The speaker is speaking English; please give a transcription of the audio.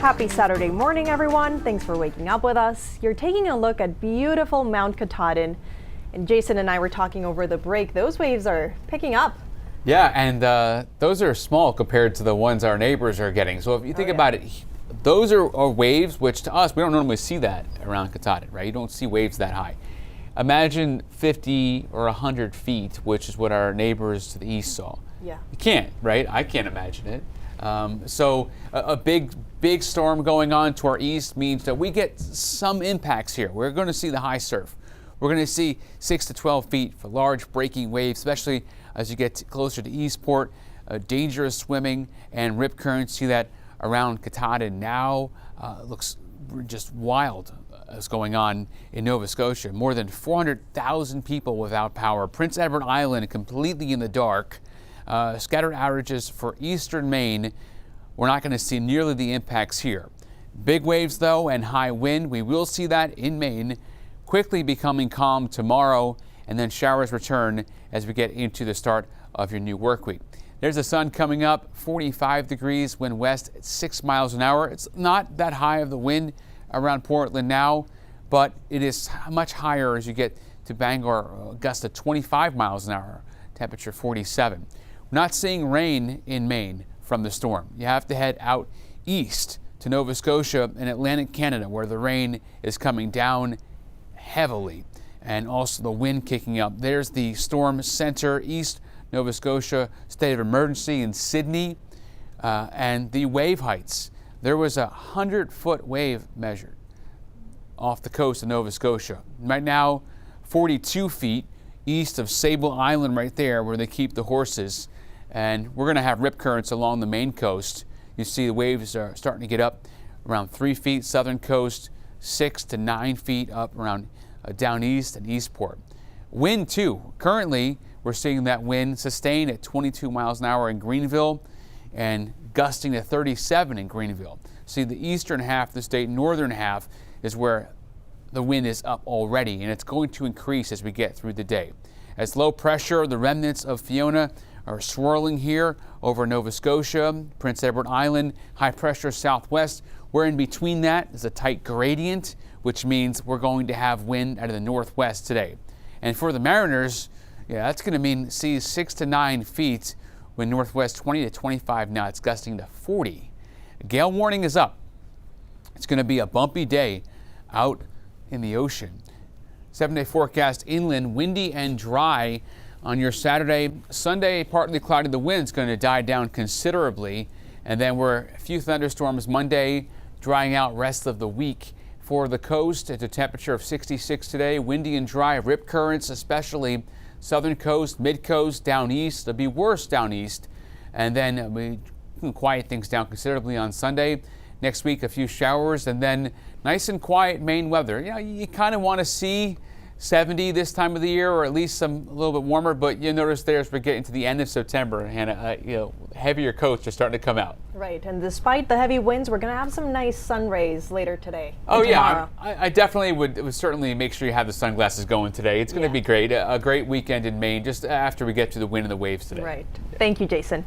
Happy Saturday morning, everyone. Thanks for waking up with us. You're taking a look at beautiful Mount Katahdin. And Jason and I were talking over the break. Those waves are picking up. Yeah, and those are small compared to the ones our neighbors are getting. So if you think about it, those are waves, which to us, we don't normally see that around Katahdin, right? You don't see waves that high. Imagine 50 or 100 feet, which is what our neighbors to the east saw. Yeah. You can't, right? I can't imagine it. So a big storm going on to our east means that we get some impacts here. We're going to see the high surf. We're going to see 6 to 12 feet for large breaking waves, especially as you get closer to Eastport. Dangerous swimming and rip currents. See that around Katahdin now. Looks just wild is going on in Nova Scotia. More than 400,000 people without power. Prince Edward Island completely in the dark. Scattered outages for eastern Maine. We're not going to see nearly the impacts here. Big waves, though, and high wind. We will see that in Maine, quickly becoming calm tomorrow, and then showers return as we get into the start of your new work week. There's the sun coming up, 45 degrees, wind west at 6 miles an hour. It's not that high of the wind around Portland now, but it is much higher as you get to Bangor, gusts to 25 miles an hour, temperature 47. We're not seeing rain in Maine from the storm. You have to head out east to Nova Scotia and Atlantic Canada, where the rain is coming down heavily and also the wind kicking up. There's the storm center, east Nova Scotia state of emergency in Sydney, and the wave heights. There was a 100-foot wave measured off the coast of Nova Scotia. Right now, 42 feet east of Sable Island right there where they keep the horses. And we're going to have rip currents along the Maine coast. You see the waves are starting to get up around 3 feet, southern coast, 6 to 9 feet up around down east and Eastport. Wind too. Currently, we're seeing that wind sustain at 22 miles an hour in Greenville and gusting to 37 in Greenville. See, the eastern half of the state, northern half, is where the wind is up already, and it's going to increase as we get through the day. As low pressure, the remnants of Fiona are swirling here over Nova Scotia, Prince Edward Island, high pressure southwest. Where in between that is a tight gradient, which means we're going to have wind out of the northwest today. And for the mariners, that's going to mean seas 6 to 9 feet, wind northwest 20 to 25 knots, gusting to 40. Gale warning is up. It's going to be a bumpy day out in the ocean. 7-day forecast inland, windy and dry on your Saturday. Sunday, partly cloudy. The wind's going to die down considerably. And then we're a few thunderstorms Monday, drying out rest of the week. For the coast, at a temperature of 66 today, windy and dry, rip currents, especially southern coast, mid coast, down east. It'll be worse down east. And then we can quiet things down considerably on Sunday. Next week, a few showers, and then nice and quiet Maine weather. You kind of want to see 70 this time of the year, or at least a little bit warmer, but you notice there as we're getting to the end of September, Hannah, heavier coats are starting to come out. Right, and despite the heavy winds, we're going to have some nice sun rays later today. Oh yeah, I definitely would certainly make sure you have the sunglasses going today. It's going to be great, a great weekend in Maine, just after we get to the wind and the waves today. Right. Thank you, Jason.